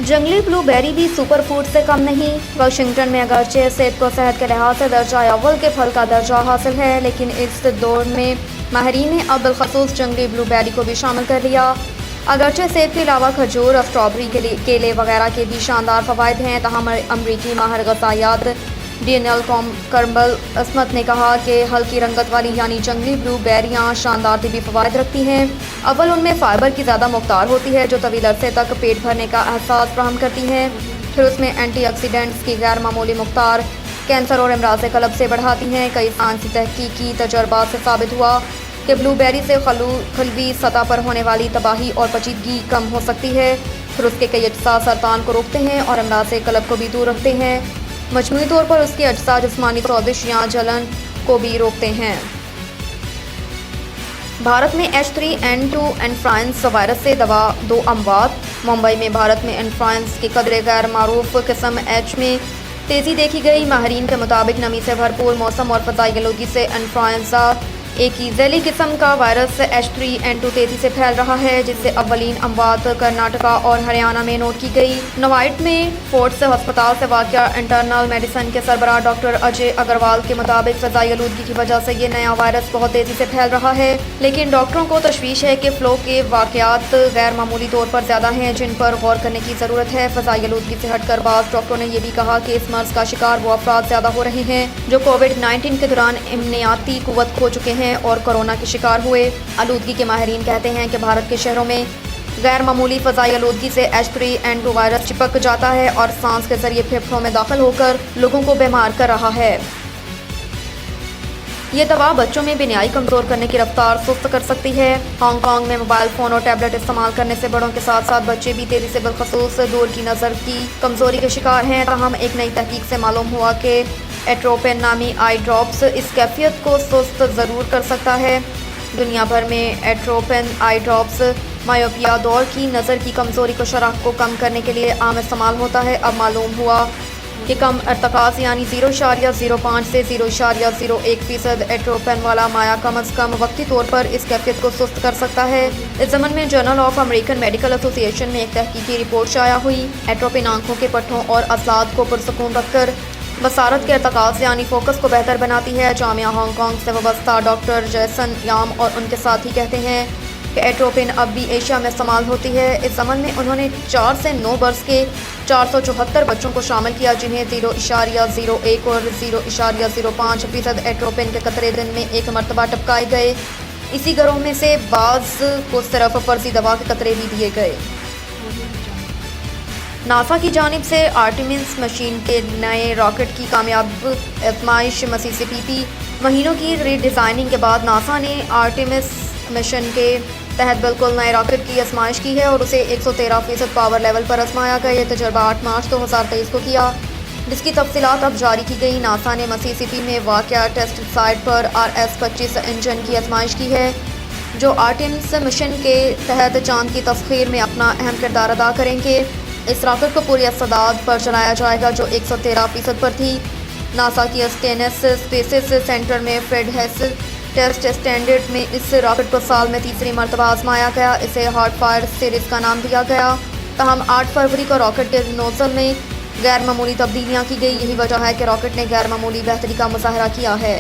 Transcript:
जंगली ब्लूबेरी भी super food से कम नहीं। वाशिंगटन में अगरचे सेहत को सेहत के लिहाज से दर्जा अव्वल के फल का दर्जा हासिल है, लेकिन इस दौर में माहिरीन ने अब बिलखसूस जंगली ब्लूबेरी को भी शामिल कर लिया। अगरचे सेब के अलावा खजूर और स्ट्रॉबेरी केले वगैरह के भी शानदार फ़वाइद हैं, तहम अमरीकी माहिर ग़िज़ायात डैनियल कर्मल अस्मत ने कहा कि हल्की रंगत वाली यानी जंगली ब्लूबेरियाँ शानदार तिबी फ़वाइद रखती हैं। अव्वल उनमें फ़ाइबर की ज़्यादा मक़दार होती है जो तवील अरसे तक पेट भरने का एहसास फराहम करती हैं। फिर उसमें एंटीऑक्सीडेंट्स की गैर मामूली मक़दार कैंसर और अमराज़ क़ल्ब से बढ़ाती हैं। कई साइंसी तहकीकी तजर्बात से साबित हुआ कि ब्लूबेरी से क़ल्बी सतह पर होने वाली तबाही और पेचीदगी कम हो सकती है। फिर उसके कई अज्जा सरतान को रोकते हैं और अमराज़ क़ल्ब को भी दूर रखते हैं। मजमूई तौर पर उसके अज्जा जिस्मानी सोजिश या जलन को भी रोकते हैं। भारत में H3N2 इन्फ्लुएंजा वायरस से दवा 2 अमवात। मुंबई में भारत में इन्फ्लुएंजा की कदरे गैर मारूफ किस्म H में तेज़ी देखी गई। माहिरीन के मुताबिक नमी से भरपूर मौसम और फ़ज़ाई आलूगी से इन्फ्लुएंजा एक ही ज़ैली किस्म का वायरस H3N2 तेज़ी से फैल रहा है, जिससे अव्वलीन अमवात कर्नाटका और हरियाणा में नोट की गई। नवाइट में फोर्ट्स अस्पताल से वाक़या इंटरनल मेडिसिन के सरबराह डॉक्टर अजय अग्रवाल के मुताबिक फ़ज़ाई आलूगी की वजह से ये नया वायरस बहुत तेज़ी से फैल रहा है, लेकिन डॉक्टरों को तशवीश है कि फ़्लू के वाक़यात गैर मामूली तौर पर ज़्यादा हैं, जिन पर गौर करने की ज़रूरत है। फ़ज़ाई आलूगी से हटकर बाज़ डॉक्टरों ने यह भी कहा कि इस मर्ज़ का शिकार वो अफराद ज़्यादा हो रहे हैं जो कोविड-19 के दौरान इम्यूनियाती क़ुव्वत खो चुके हैं और कोरोना के शिकार हुए। आलूदगी के माहिरीन कहते हैं कि भारत के शहरों में गैर मामूली फ़ज़ाई आलूदगी से H3N2 वायरस चिपक जाता है और सांस के जरिए फेफड़ों में दाखिल होकर लोगों को बीमार कर रहा है। ये दवा बच्चों में बिनाई कमज़ोर करने की रफ्तार सुस्त कर सकती है। हांगकांग में मोबाइल फ़ोन और टैबलेट इस्तेमाल करने से बड़ों के साथ साथ बच्चे भी तेज़ी से बिलखसूस दूर की नज़र की कमज़ोरी के शिकार हैं। ताहम एक नई तहकीक से मालूम हुआ कि एट्रोपिन नामी आई ड्रॉप्स इस कैफियत को सुस्त ज़रूर कर सकता है। दुनिया भर में एट्रोपिन आई ड्रॉप्स मायोपिया, दौर की नज़र की कमज़ोरी को शरह को कम करने के लिए आम इस्तेमाल होता है। अब मालूम हुआ कि कम अर्तकास यानी 0.05 से 0.01% एट्रोपिन वाला माया कम अज़ कम वक्ती तौर पर इस कैफियत को सुस्त कर सकता है। इस ज़मन में journal of American medical association में एक तहकीकी रिपोर्ट शाया हुई। एट्रोपिन आंखों के पट्टों और अज़लात को पुरसकून रखकर बसारत के अर्तकास यानी फोकस को बेहतर बनाती है। जामिया हांगकांग से वाबस्ता डॉक्टर जैसन याम और उनके साथी कहते हैं कि एट्रोपिन अब भी एशिया में इस्तेमाल होती है। इस ज़मन में उन्होंने 4 से 9 बरस के 474 बच्चों को शामिल किया, जिन्हें 0.01 और 0.05% एट्रोपिन के कतरे दिन में एक मरतबा टपकाए गए। इसी घरों में से बाज़ को सिर्फ फर्जी दवा के कतरे भी दिए गए। नासा की जानिब से आर्टेमिस मशीन के नए रॉकेट की कामयाब आज़माइश। मिसिसिपी महीनों की रीडिज़ाइनिंग के बाद नासा ने आर्टेमिस मिशन के तहत बिल्कुल नए रॉकेट की आज़माइश की है और उसे 113% पावर लेवल पर आज़माया गया। यह तजर्बा 8 मार्च 2023 को किया, जिसकी तफसीलात अब जारी की गई। नासा ने मिसिसिपी में वाक़या टेस्ट साइट पर RS-25 इंजन की आज़माइश की है, जो आर्टेमिस मिशन के तहत चांद की तस्ख़ीर में अपना अहम किरदार अदा करेंगे। इस रॉकेट को पूरी इस्तेदाद पर चलाया जाएगा जो 113% पर थी। नासा की स्टेनस स्पेसिस सेंटर में फ्रेड हेस टेस्ट स्टैंडर्ड में इस रॉकेट को साल में तीसरी मरतबा आजमाया गया। इसे हॉट फायर सीरीज़ का नाम दिया गया। तहम 8 फरवरी को रॉकेट के नोज़ल में गैर मामूली तब्दीलियाँ की गई। यही वजह है कि रॉकेट ने गैर मामूली बेहतरी का मुजाहरा किया है।